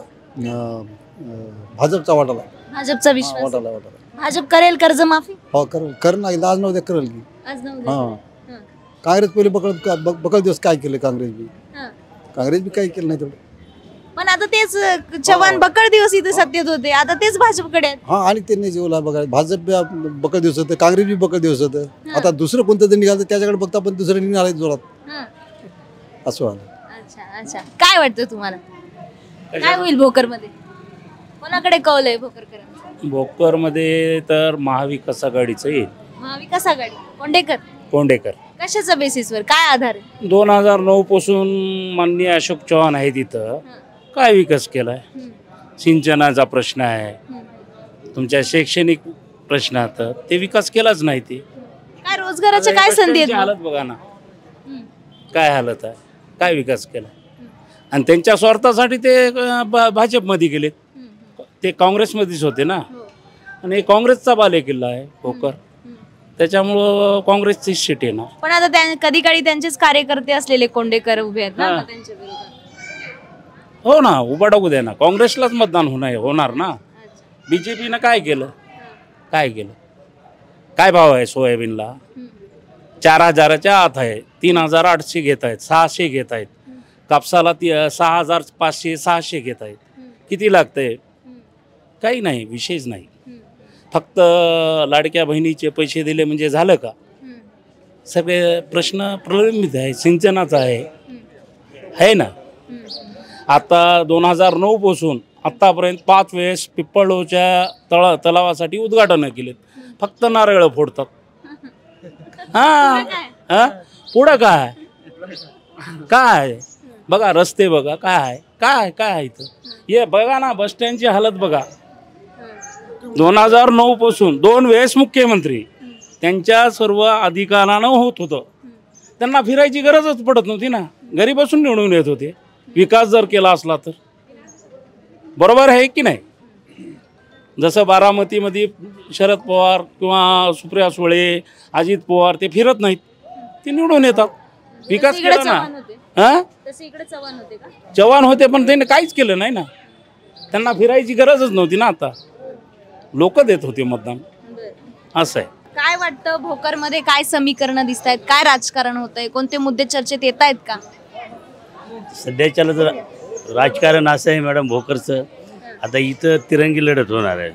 भाजपचा वाटायला. भाजपचा विश्वास वाटायला भाजप करेल कर्जमाफी? हो कर ना, आज नव्हते करेल की. काँग्रेस पहिले बकल दिवस काय केलं, काँग्रेस बी काय केलं नाही तेवढं. पण आता तेच चव्हाण बकळ दिवस इथे सत्तेत होते, आता तेच भाजपकडे आहेत. हा, आणि त्यांनी जेवला बघा, भाजप बकल दिवस होतं, काँग्रेस बी बकल दिवस होतं. आता दुसरं कोणतं तरी निघालं त्याच्याकडे बघता, पण दुसरं निघालं जोरात असं. अच्छा, काय वाटतं तुम्हाला? काय होईल भोकरमध्ये? कोणाकडे कौल आहे भोकरकरांचा? भोकरमध्ये तर महाविकास आघाडीचं येईल. महाविकास आघाडी, कोंडेकर. कोंडेकर. कशाच्या बेसिसवर, काय आधार आहे? 2009 पासून माननीय अशोक चव्हाण आहे तिथं. काय विकास केलाय? सिंचनाचा प्रश्न आहे, तुमच्या शैक्षणिक प्रश्नात ते विकास केलाच नाही. ते काय रोजगाराच्या काय संधी आहेत? हालत बघा ना, काय हालत आहे, काय विकास केला. आणि त्यांच्या स्वार्थासाठी ते भाजपमध्ये गेलेत. ते काँग्रेसमध्येच होते ना, आणि काँग्रेसचा बालेकिल्ला आहे भोकर, त्याच्यामुळं काँग्रेसची सीट आहे ना. पण आता कधी काळी त्यांचेच कार्यकर्ते असलेले कोंडेकर उभे आहेत ना त्यांच्या विरोधात. हो ना, उभा टाकू द्या ना, काँग्रेसलाच मतदान होणार ना. बीजेपीनं काय केलं? काय केलं? काय भाव आहे सोयाबीनला? 4000च्या आत आहे. 3800 घेत आहेत, 600 घेत आहेत. कापसाला 6500 600 घेत आहेत. किती लागतंय? काही नाही, विशेष नाही. फक्त लाडक्या बहिणीचे पैसे दिले म्हणजे झालं का? सगळे प्रश्न प्रलंबित आहे. सिंचनाचा आहे ना. आता 2009 पासून आत्तापर्यंत 5 वेळेस पिप्पळोच्या तलावासाठी उद्घाटन केलेत. फक्त नारळ फोडतात. पुढं काय काय बघा, रस्ते बघा, काय काय काय इथं हे बघा ना, बस स्टँडची हालत बघा. 2009 पासून 2 वेळेस मुख्यमंत्री, त्यांच्या सर्व अधिकारानं होत होतं. त्यांना फिरायची गरजच पडत नव्हती ना, घरी बसून निवडून येत होते. विकास जर केला असला तर बरोबर आहे की नाही? जसं बारामतीमध्ये शरद पवार किंवा सुप्रिया सुळे, अजित पवार ते फिरत नाहीत, ते निवडून येतात. विकास केला ना. चव्हाण होते पण त्यांनी काहीच केलं नाही ना. त्यांना फिरायची गरजच नव्हती ना. आता लोक देत होते मतदान. असं आहे. काय वाटतं भोकरमध्ये काय समीकरण दिसत आहेत? काय राजकारण होत आहे? कोणते मुद्दे चर्चेत येत आहेत का? सध्याच्याला जर राजकारण असं आहे मॅडम भोकरचं, आता इथं तिरंगी लढत होणार आहे.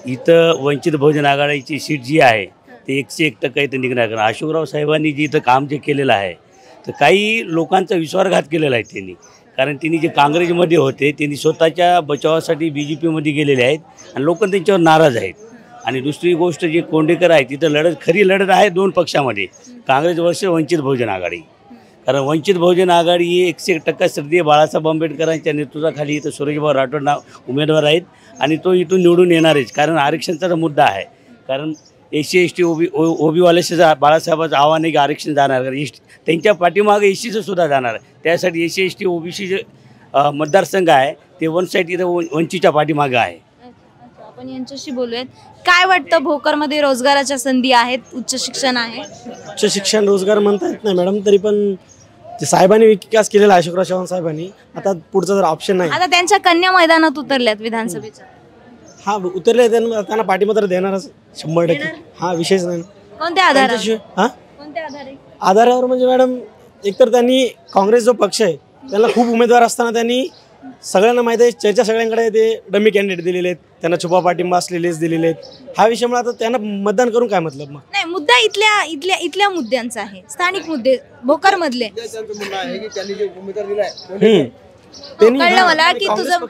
इथं वंचित बहुजन आघाडीची सीट जी आहे ते 101% इथं निघणार. कारण अशोकराव साहेबांनी जी इथं काम जे केलेलं आहे, तर काही लोकांचा विश्वासघात केलेला आहे त्यांनी. कारण त्यांनी जे काँग्रेसमध्ये होते त्यांनी स्वतःच्या बचावासाठी BJPमध्ये गेलेले आहेत आणि लोक त्यांच्यावर नाराज आहेत. आणि दुसरी गोष्ट जे कोंडेकर आहे तिथं खरी लढत आहे 2 पक्षामध्ये, काँग्रेस वर्सेस वंचित बहुजन आघाडी. कारण वंचित बहुजन आघाडी ही 101% श्रद्धेय बाळासाहेब आंबेडकरांच्या नेतृत्वाखाली इथं सुरेशभाऊ राठोड उमेदवार आहेत आणि तो इथून निवडून येणारच. कारण आरक्षणाचा मुद्दा आहे. कारण SC ST ओबीवाल्याचं बाळासाहेबांचं आव्हान आहे की आरक्षण जाणार, त्यांच्या पाठीमागे SCचं सुद्धा जाणार आहे. त्यासाठी SC ST OBC जे मतदारसंघ आहे ते वन साईड इथं वंचितच्या पाठीमागे आहे. आपण यांच्याशी बोलूयात. काय वाटतं भोकरमध्ये रोजगाराच्या संधी आहेत? उच्च शिक्षण आहे? उच्च शिक्षण रोजगार म्हणता येत नाही मॅडम, तरी पण ते साहेबांनी विकास केलेला आहे अशोकराव चव्हाण साहेबांनी. आता पुढचा जर ऑप्शन नाही. आता त्यांच्या कन्या मैदानात उतरल्यात विधानसभेच्या. हा उतरले, त्यांना पाठिंबा तर देणारच 100%. हा विषयच नाही. कोणत्या आधारावर? कोणत्या आधारावर म्हणजे मॅडम, एकतर त्यांनी काँग्रेस जो पक्ष आहे त्यांना खूप उमेदवार असताना त्यांनी सगळ्यांना माहिती आहे चर्चा सगळ्यांकडे ते डमी कॅन्डिडेट दिलेले आहेत, त्यांना छुपा पाठिंबा असलेलेच दिलेले आहेत. हा विषयामुळे आता त्यांना मतदान करून काय मतलब? मग नाही, मुद्दा इथल्या मुद्द्यांचा आहे. स्थानिक मुद्दे भोकर मधले. कळलं मला की तुझं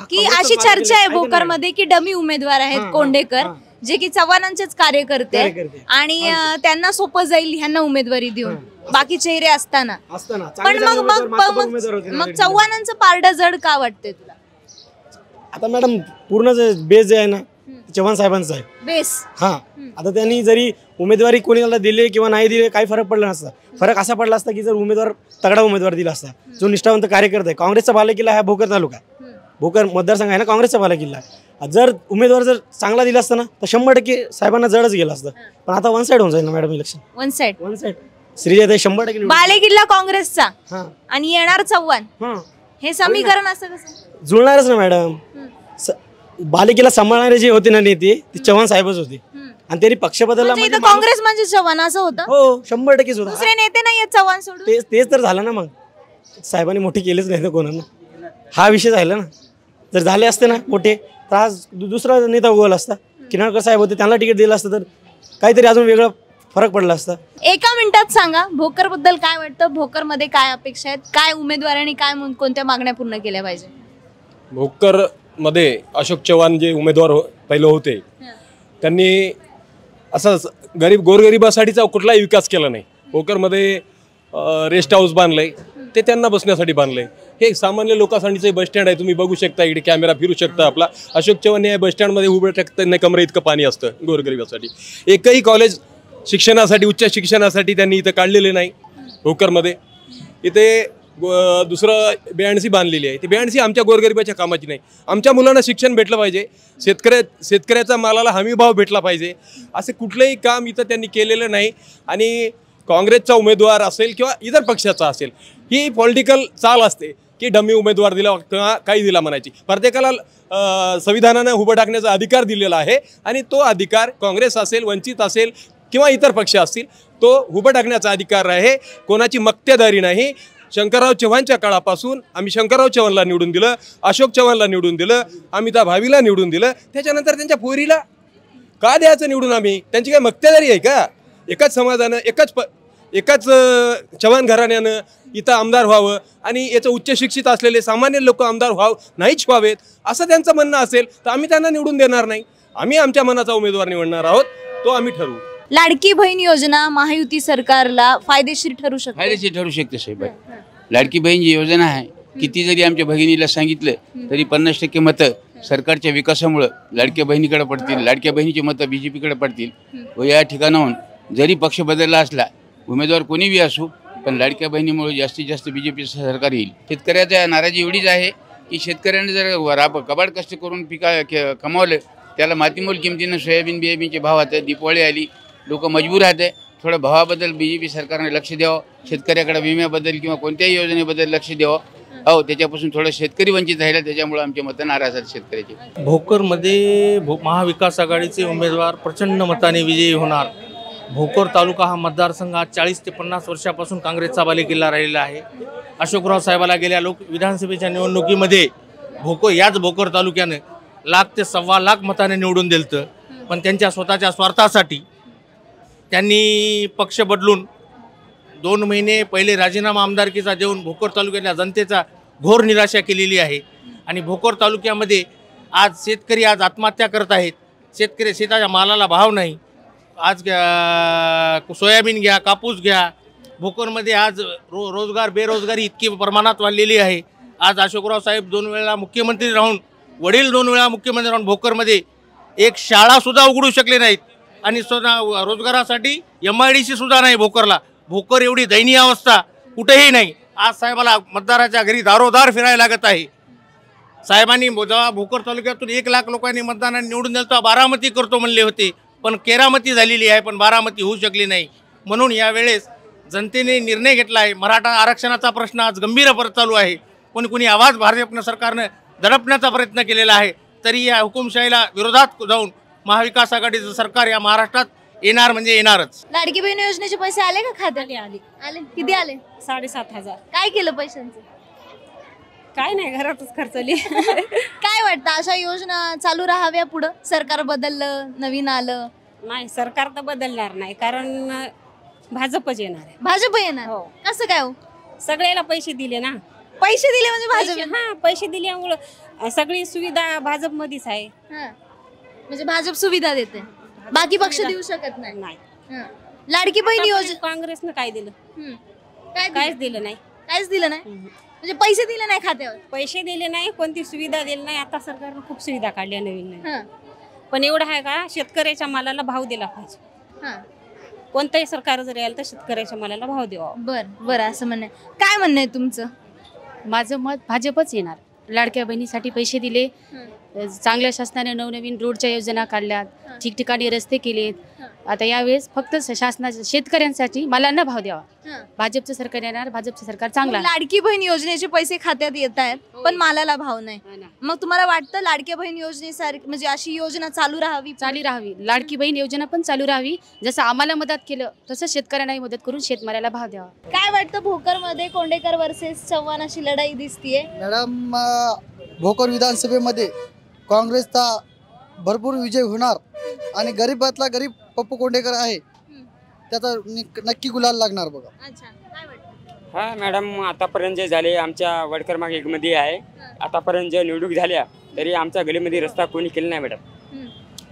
की अशी चर्चा आहे भोकर मध्ये की डमी उमेदवार आहेत कोंडेकर, जे की चव्हाणांचेच कार्यकर्ते आणि त्यांना सोपं जाईल ह्यांना उमेदवारी देऊन, बाकी चेहरे असताना. पण मग चव्हाणांचं पारडं जड का वाटतंय तुला? आता मॅडम पूर्ण बेस जे आहे ना चव्हाण साहेबांचा आहे बेस. हा, आता त्यांनी जरी उमेदवारी कोणाला दिली किंवा नाही दिली काही फरक पडला नसता. फरक असा पडला असता की जर तगडा उमेदवार दिला असता, जो निष्ठावंत कार्यकर्ता आहे. काँग्रेसचा बालेकिल्ला हा भोकर तालुका, भोकर मतदारसंघ आहे ना, काँग्रेसचा बालेकिल्ला. जर उमेदवार जर चांगला दिला असता ना तर 100% साहेबांना जडच गेला असतं. पण आता वन साईड होऊन जाईल ना madam election. One side Shrijay 100% बालेकिल्ला काँग्रेसचा आणि येणार चव्हाण, हे समीकरण असं कसं जुळणारच ना मॅडम? बालेकिल्ला सांभाळणारे जे होते ना नेते ते चव्हाण साहेबच होते आणि त्यांनी पक्ष बदलला. काँग्रेस म्हणजे चव्हाण असं होतं? हो 100% होतं. दुसरे नेते नाही चव्हाण सोडून. तेच तर झालं ना. मग साहेबांनी मोठे केलेच नाही तर कोणाला. हा विषय झाला ना. जर झाले असते ना मोठे तर आज दुसरा नेता उगवला असता. किनाळकर साहेब होते, त्यांना तिकीट दिलं असतं तर काहीतरी अजून वेगळं फरक पडला असता. एका मिनिटात सांगा भोकर बद्दल काय वाटतं? भोकर मध्ये काय अपेक्षा आहेत? काय उमेदवारांनी काय कोणत्या मागण्या पूर्ण केल्या पाहिजे? भोकरमध्ये अशोक चव्हाण जे उमेदवार पहिले होते त्यांनी असं गोरगरिबासाठीचा कुठलाही विकास केला नाही. भोकरमध्ये रेस्ट हाऊस बांधलंय, ते त्यांना बसण्यासाठी बांधलंय. हे सामान्य लोकांसाठीचं बस स्टँड आहे, तुम्ही बघू शकता, इकडे कॅमेरा फिरू शकता आपला. अशोक चव्हाण या बस स्टँडमध्ये उभं टाकताना कमरे इतकं पाणी असतं गोरगरिबासाठी. एकही कॉलेज शिक्षणासाठी, उच्च शिक्षणासाठी त्यांनी इथं काढलेले नाही. भोकरमध्ये इथे दुसरं BNC बांधलेली आहे. ती BNC आमच्या गोरगरिबाच्या कामाची नाही. आमच्या मुलांना शिक्षण भेटलं पाहिजे, शेतकऱ्याचा मालाला हमीभाव भेटला पाहिजे, असे कुठलंही काम इथं त्यांनी केलेलं नाही. आणि काँग्रेसचा उमेदवार असेल किंवा इतर पक्षाचा असेल, ही पॉलिटिकल चाल असते की डमी उमेदवार दिला किंवा काही दिला म्हणायची. प्रत्येकाला संविधानानं उभं टाकण्याचा अधिकार दिलेला आहे आणि तो अधिकार काँग्रेस असेल, वंचित असेल किंवा इतर पक्ष असतील, तो उभं टाकण्याचा अधिकार आहे. कोणाची मक्तेदारी नाही. शंकरराव चव्हाणच्या काळापासून आम्ही शंकरराव चव्हाणला निवडून दिलं, अशोक चव्हाणला निवडून दिलं, अमिताभ भावीला निवडून दिलं. त्याच्यानंतर त्यांच्या पोरीला का द्यायचं निवडून आम्ही? त्यांची काय मक्तेदारी आहे का? एकाच समाजानं, एकाच चव्हाण घराण्यानं इथं आमदार व्हावं आणि याचं उच्च शिक्षित असलेले सामान्य लोक आमदार नाहीच व्हावेत असं त्यांचं म्हणणं असेल तर आम्ही त्यांना निवडून देणार नाही. आम्ही आमच्या मनाचा उमेदवार निवडणार आहोत, तो आम्ही ठरवू. लाडकी बहीण योजना महायुती सरकारला फायदेशीर ठरू शकते. फायदेशीर ठरू शकते साहेब. लाडकी बहीण जी योजना आहे, किती जरी आमच्या भगिनीला सांगितलं तरी 50% मतं सरकारच्या विकासामुळं लाडक्या बहिणीकडे पडतील, लाडक्या बहिणीची मतं BJPकडे पडतील. व या ठिकाणाहून जरी पक्ष बदलला असला, उमेदवार कोणीही असू, पण लाडक्या बहिणीमुळे जास्तीत जास्त BJP सरकार येईल. शेतकऱ्याचा नाराजी एवढीच आहे की शेतकऱ्याने जर कबाड कष्ट करून कमावलं, त्याला मातीमोल किमतीनं सोयाबीन बियाबीनचे भाव आहेत. दिवाळी आली, लोक मजबूर आहेत. थोडं भावाबद्दल BJP सरकारने लक्ष द्यावं, शेतकऱ्याकडे विम्याबद्दल किंवा कोणत्याही योजनेबद्दल लक्ष द्यावं. हो, त्याच्यापासून थोडं शेतकरी वंचित राहिला, त्याच्यामुळे आमचे मतं नाराज आहेत शेतकऱ्याचे. भोकरमध्ये महाविकास आघाडीचे उमेदवार प्रचंड मताने विजयी होणार. भोकर तालुका हा मतदारसंघ आज 40 ते 50 वर्षापासून काँग्रेसचा बालेकिल्ला राहिलेला आहे. अशोकराव साहेबाला गेल्या विधानसभेच्या निवडणुकीमध्ये याच भोकर तालुक्यानं 1,00,000 ते 1,25,00,000 मताने निवडून दिलं. पण त्यांच्या स्वतःच्या स्वार्थासाठी त्यांनी पक्ष बदलून 2 महिने पहिले राजीनामा आमदारकीचा देऊन भोकर तालुक्यातल्या जनतेचा घोर निराशा केलेली आहे. आणि भोकर तालुक्यामध्ये आज शेतकरी आत्महत्या करत आहेत. शेताच्या मालाला भाव नाही. आज सोयाबीन घ्या, कापूस घ्या. भोकरमध्ये आज रोजगार बेरोजगारी इतकी प्रमाणात वाढलेली आहे. आज अशोकराव साहेब 2 वेळा मुख्यमंत्री राहून, वडील 2 वेळा मुख्यमंत्री राहून भोकरमध्ये एक शाळासुद्धा उघडू शकले नाहीत. आणि रोजगारासाठी MIDC सुद्धा नाही भोकरला. भोकर एवढी दयनीय अवस्था कुठेही नाही. आज साहेबाला मतदाराच्या घरी दारोदार फिरायला लागत आहे. साहेबांनी जेव्हा भोकर तालुक्यातून 1,00,000 लोकांनी मतदानाने निवडून दिलं तेव्हा बारामती करतो म्हणले होते, पण केरामती झालेली आहे, पण बारामती होऊ शकली नाही. म्हणून यावेळेस जनतेने निर्णय घेतला आहे. मराठा आरक्षणाचा प्रश्न आज गंभीर परत चालू आहे. कोणी आवाज भाजप सरकारनं दडपण्याचा प्रयत्न केलेला आहे. तरी या हुकुमशाहीला विरोधात जाऊन महाविकास आघाडीचं सरकार या महाराष्ट्रात येणार म्हणजे येणारच. लाडकी बहीण योजनेचे पैसे आले का खात्यात? आले. किती आले? 7,500. काय केलं पैशांचं? काय नाही, घरातच खर्चली. काय वाटतं, अशा योजना चालू राहाव्या पुढं? सरकार बदललं, नवीन आलं? नाही, सरकार तर बदलणार नाही, कारण भाजपच येणार आहे. भाजप येणार? हो. कसं काय हो? सगळ्याला पैसे दिले ना. पैसे दिले म्हणजे भाजप? हा, पैसे दिल्यामुळं सगळी सुविधा भाजपमध्येच आहे. म्हणजे भाजप सुविधा देते, बाकी पक्ष देऊ शकत नाही. लाडकी बहीण योजना काँग्रेसनं काय दिलं? काहीच दिलं नाही. काहीच दिलं नाही म्हणजे पैसे दिले नाही खात्यावर? पैसे दिले नाही, कोणती सुविधा दिली नाही. आता सरकारनं खूप सुविधा काढल्या नवीन. पण एवढं आहे का, शेतकऱ्याच्या मालाला भाव दिला पाहिजे. कोणतंही सरकार जर यायला तर शेतकऱ्याच्या मालाला भाव द्यावा. बरं असं म्हणणं. काय म्हणणं आहे तुमचं? माझं मत भाजपच येणार. लाडक्या बहिणीसाठी पैसे दिले, चांगल्या शासनाने नवनवीन रोडच्या योजना काढल्यात, ठिकठिकाणी रस्ते केलेत. आता यावेळेस फक्त शासनाच्या शेतकऱ्यांसाठी मालांना भाव द्यावा. भाजपचं सरकार येणार, भाजपचं सरकार चांगला. लाडकी बहीण योजनेचे पैसे खात्यात येत आहेत पण मालाला भाव नाही. मग तुम्हाला वाटतं लाडकी बहीण योजनेसारखी म्हणजे अशी योजना चालू राहावी? लाडकी बहीण योजना पण चालू राहावी. जसं आम्हाला मदत केलं तसं शेतकऱ्यांनाही मदत करून शेतमालाला भाव द्यावा. काय वाटतं, भोकरमध्ये कोंडेकर वर्सेस चव्हाण अशी लढाई दिसतीये? मॅडम, भोकर विधानसभेमध्ये काँग्रेसचा भरपूर विजय होणार आणि गरीबातला गरीब पप्पू कोंडेकर आहे, त्याचा नक्की गुलाल लागणार बघा. हा मॅडम, आतापर्यंत जे झाले आमच्या वार्ड क्रमांक 1 मध्ये आहे, आतापर्यंत जे निवडणूक झाल्या तरी आमच्या गलीमध्ये रस्ता कोणी केला नाही मॅडम.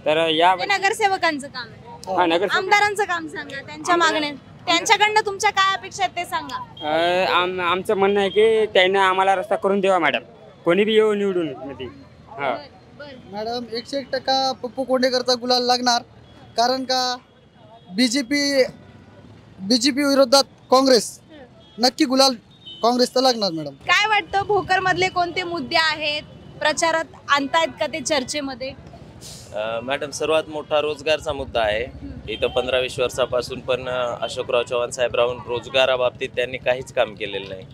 तर या ते नगरसेवकांचं काम आहे. हा, नगरसेवक आमदारांचं काम सांगा, त्यांच्या मागण्या, त्यांच्याकडनं तुमच्या काय अपेक्षा आहेत ते सांगा. आमचं म्हणणं आहे की त्यांनी आम्हाला रस्ता करून द्यावा मॅडम, कोणी बी येऊ निवडून मध्ये. हा मॅडम 101% पप्पू कोंडेकरचा गुलाल लागणार, कारण का बीजेपी विरोधात काँग्रेस, नक्की गुलाल काँग्रेसचा लागणार मॅडम. काय वाटतं भोकर मधले कोणते मुद्दे आहेत प्रचारात आणतायत का ते चर्चेमध्ये? मॅडम, सर्वात मोठा रोजगारचा मुद्दा आहे. इथं 15-20 वर्षापासून पण अशोकराव चव्हाण साहेब राहून रोजगाराबाबतीत त्यांनी काहीच काम केलेलं नाही.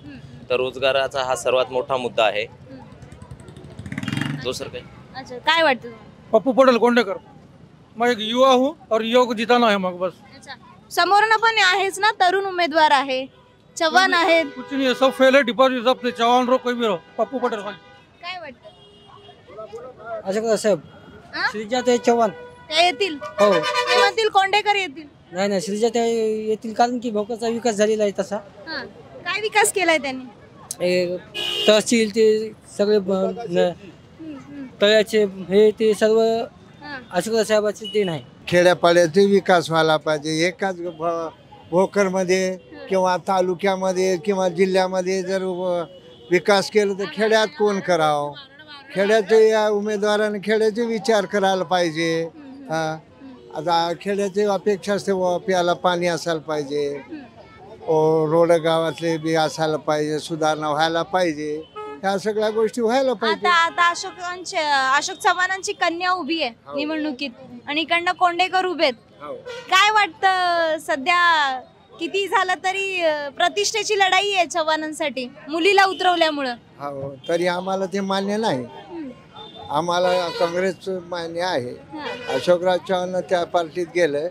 तर रोजगाराचा हा सर्वात मोठा मुद्दा आहे. दुसरं काही. अच्छा, काय वाटतं? पप्पू पटेल कोंडेकर. मैं एक युवा हूँ और युवा को जिताना है मग बस. अच्छा, समोरनं पण आहेच ना, तरुण उमेदवार आहे, चव्हाण आहेत. कुछ नहीं है, सब फेल है. डिपॉजिट सब से चव्हाण रो कोई भी रहो, पप्पू पटेल. काय वाटतं? अशोक साहेब, श्रीजाताई चव्हाण त्या येतील? हो. ते म्हणतील कोंडेकर येतील? नाही, श्रीजाताई येतील, कारण की भोकरचा विकास झालेला आहे तसा. हा, काय विकास केलाय त्यांनी? तहसील ते सगळे तळ्याचे हे ते सर्व अशोक साहेबाचे ते नाही. खेड्यापाड्याचे विकास व्हायला पाहिजे. एकाच भोकरमध्ये किंवा तालुक्यामध्ये किंवा जिल्ह्यामध्ये जर विकास केला तर खेड्यात कोण करावं? खेड्याचे या उमेदवाराने खेड्याचे विचार करायला पाहिजे. आता खेड्याची अपेक्षा असते, प्यायला पाणी असायला पाहिजे, रोड गावातले बी असायला पाहिजे, सुधारणा व्हायला पाहिजे, ह्या सगळ्या गोष्टी व्हायला पाहिजे. आता अशोक चव्हाणांची कन्या उभी आहे निवडणुकीत आणि इकडनं कोंडेकर उभेत. काय वाटतं, सध्या किती झालं तरी प्रतिष्ठेची लढाई आहे चव्हाणांसाठी मुलीला उतरवल्यामुळं? हो, तरी आम्हाला ते मान्य नाही. आम्हाला काँग्रेसचं मान्य आहे. अशोकराव चव्हाण त्या पार्टीत गेलं,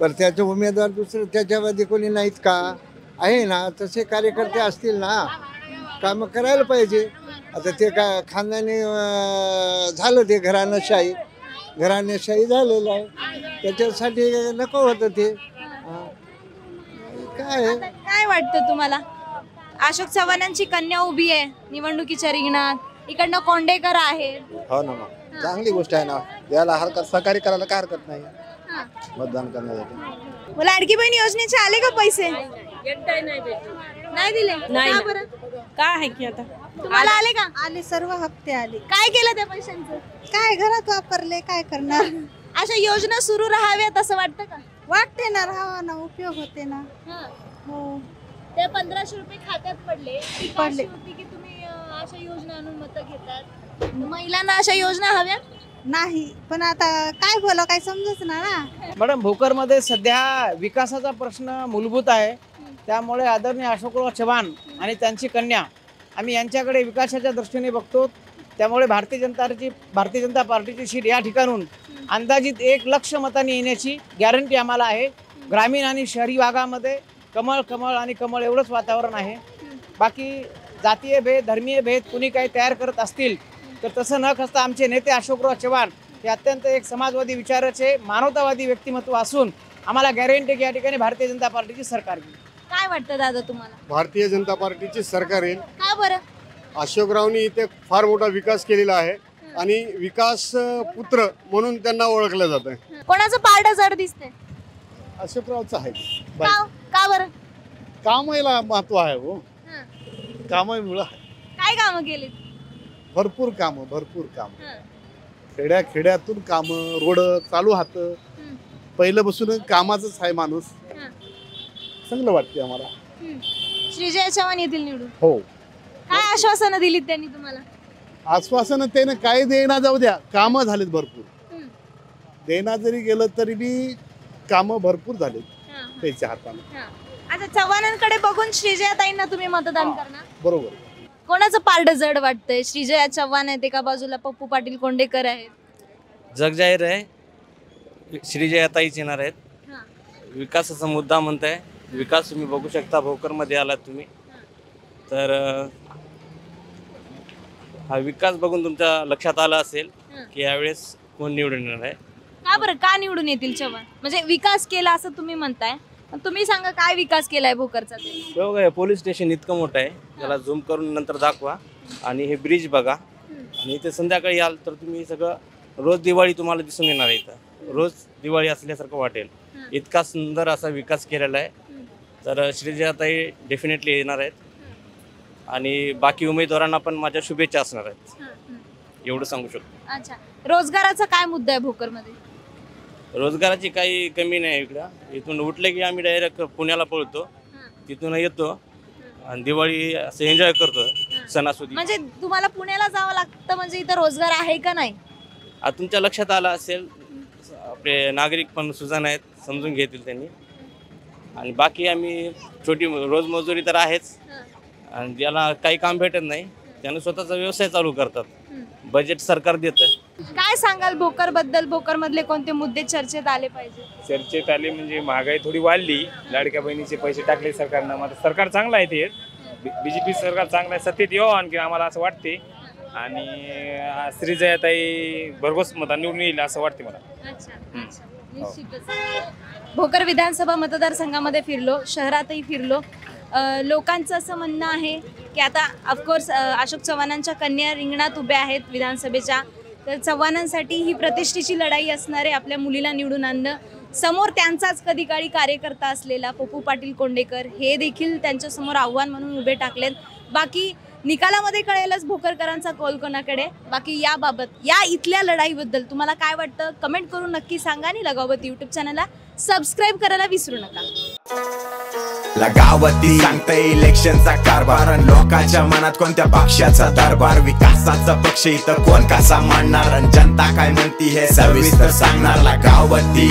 पण त्याचे उमेदवार दुसरं त्याच्यामध्ये कोणी नाहीत का? आहे ना, तसे कार्यकर्ते असतील ना, कामं करायला पाहिजे. आता ते काय खानदानी झालं, ते घराणेशाही झालेलं आहे, त्याच्यासाठी नको होतं ते. काय वाटतं तुम्हाला? अशोक चव्हाणांची कन्या उभी आहे निवडणुकीच्या रिंगणात, इकडनं कोंडेकर आहेत. हो ना, चांगली गोष्ट आहे ना, याला हरकत सहकार्य करायला काय हरकत नाही मतदान करण्यासाठी. लाडकी बहीण योजनेचे आले का पैसे? नाही दिले? नाही. का बरं? काय आहे की आता तुम्हाला आले का? आले, सर्व हप्ते आले. काय केलं त्या पैशांचं? काय घरात वापरले, काय करणार? अशा योजना सुरू राहाव्यात असं वाटतं का? वाटते ना, राहावा ना, उपयोग होते ना. हो. ते 1500 रुपये खात्यात पडले होती की तुम्ही अशा योजना आणून मतं घेतात? महिलांना अशा योजना हव्या नाही, पण आता काय बोला, काय समजत ना. मॅडम, भोकरमध्ये सध्या विकासाचा प्रश्न मूलभूत आहे. त्यामुळे आदरणीय अशोकराव चव्हाण आणि त्यांची कन्या, आम्ही यांच्याकडे विकासाच्या दृष्टीने बघतो. त्यामुळे भारतीय जनता पार्टीची सीट या ठिकाणून अंदाजित 1 लाख मतांनी येण्याची गॅरंटी आम्हाला आहे. ग्रामीण आणि शहरी भागामध्ये कमळ आणि कमळ एवढंच वातावरण आहे. बाकी जातीय भेद, धर्मीय भेद कुणी काही तयार करत असतील तर तसं न करता आमचे नेते अशोकराव चव्हाण हे अत्यंत एक समाजवादी विचाराचे मानवतावादी व्यक्तिमत्व असून आम्हाला गॅरंटी की या ठिकाणी भारतीय जनता पार्टीची सरकार येईल. काय वाटतं दादा तुम्हाला? भारतीय जनता पार्टीची सरकार येईल. का बरं? अशोकरावनी इथे फार मोठा विकास केलेला आहे आणि विकास पुत्र म्हणून त्यांना ओळखलं जातं. कोणाचं पारडं जड दिसते? अशोकरावचं आहे. का बरं? कामाला महत्व आहे. हो, कामामुळं काय कामं केली? भरपूर कामं. खेड्यातून कामं, रोड चालू हात, पहिलं बसून कामाचंच आहे माणूस. चांगलं वाटते आम्हाला. श्रीजय चव्हाण येतील निवडून? हो. काय आश्वासनं दिलीत त्यांनी तुम्हाला? आश्वासनं त्यानं काय देणार, जाऊ द्या, कामं झालीत भरपूर. देणार जरी गेलं तरी बी कामं भरपूर झालीत त्याच्या हाताने. आता चव्हाणांकडे बघून श्रीजयाताईंना तुम्ही मतदान करणार? बरोबर. कोणाचं पारडं जड वाटतंय? श्रीजया चव्हाण आहेत एका बाजूला, पप्पू पाटील कोंडेकर आहेत. जग जाहीर आहे, श्रीजयाताईच येणार आहेत. विकासाचा मुद्दा म्हणताय, विकास तुम्ही बघू शकता. भोकरमध्ये आलात तुम्ही तर हा विकास बघून तुमच्या लक्षात आला असेल की यावेळेस कोण निवडून येणार आहे. का बरं? का निवडून येतील चव्हाण? म्हणजे विकास केला असं तुम्ही म्हणताय, तुम्ही सांगा काय विकास केलाय भोकरचा ते? बघा पोलीस स्टेशन इतकं मोठं आहे, त्याला झूम करून नंतर दाखवा. आणि हे ब्रिज बघा, आणि इथे संध्याकाळी याल तर तुम्ही सगळं रोज दिवाळी तुम्हाला दिसून येणार आहे. इथं रोज दिवाळी असल्यासारखं वाटेल, इतका सुंदर असा विकास केलेला आहे. तर श्रीजयाताई डेफिनेटली येणार आहेत, आणि बाकी उमेदवारांना पण माझ्या शुभेच्छा असणार आहेत, एवढं सांगू शकतो. अच्छा, रोजगाराचा काय मुद्दा आहे भोकरमध्ये? रोजगाराची काही कमी नाही इकडं. इथून उठले की आम्ही डायरेक्ट पुण्याला पळतो, तिथून येतो आणि दिवाळी असं एन्जॉय करतो सणासुदी. म्हणजे तुम्हाला पुण्याला जावं लागतं, म्हणजे इथं रोजगार आहे का नाही? आता तुमच्या लक्षात आलं असेल, आपले नागरिक पण सुजाण आहेत, समजून घेतील त्यांनी. आणि बाकी आम्ही छोटी रोज मजुरी तर आहेच, आणि ज्याला काही काम भेटत नाही त्यानं स्वतःचा व्यवसाय चालू करतात. बजेट सरकार देतं. काय सांगाल भोकर बद्दल? भोकर मधले कोणते मुद्दे चर्चेत आले पाहिजे? चर्चेत आले म्हणजे महागाई थोडी वाढली, लाडक्या बहिणीचे पैसे टाकले सरकारनं. मग सरकार चांगलं आहे, ते बीजेपी सरकार चांगलं आहे, सत्तेत येऊ आणखी आम्हाला असं वाटते. आणि श्रीजयाताई भरघोस मतांनी निवडून येईल असं वाटते मला. भोकर विधानसभा मतदारसंघामध्ये फिरलो, शहरातही फिरलो. लोकांचं असं म्हणणं आहे की आता ऑफकोर्स अशोक चव्हाणांच्या कन्या रिंगणात उभ्या आहेत विधानसभेच्या. तर चव्हाणांसाठी ही प्रतिष्ठेची लढाई असणार आहे आपल्या मुलीला निवडून आणणं. समोर त्यांचाच कधी काळी कार्यकर्ता असलेला पप्पू पाटील कोंडेकर हे देखील त्यांच्यासमोर आव्हान म्हणून उभे टाकलेत. बाकी निकालामध्ये कळेलच भोकरकरांचा कौल कोणाकडे. बाकी याबाबत या इथल्या लढाईबद्दल तुम्हाला काय वाटतं कमेंट करून नक्की सांगा. आणि लगावती यूट्यूब चॅनलला सबस्क्राईब करायला विसरू नका. लगावती सांगते इलेक्शनचा कारभार, लोकांच्या मनात कोणत्या पक्षाचा दरबार. विकासाचा पक्ष इथं कोण कसा मांडणार, जनता काय म्हणती हे सविस्तर सांगणार. लगावती.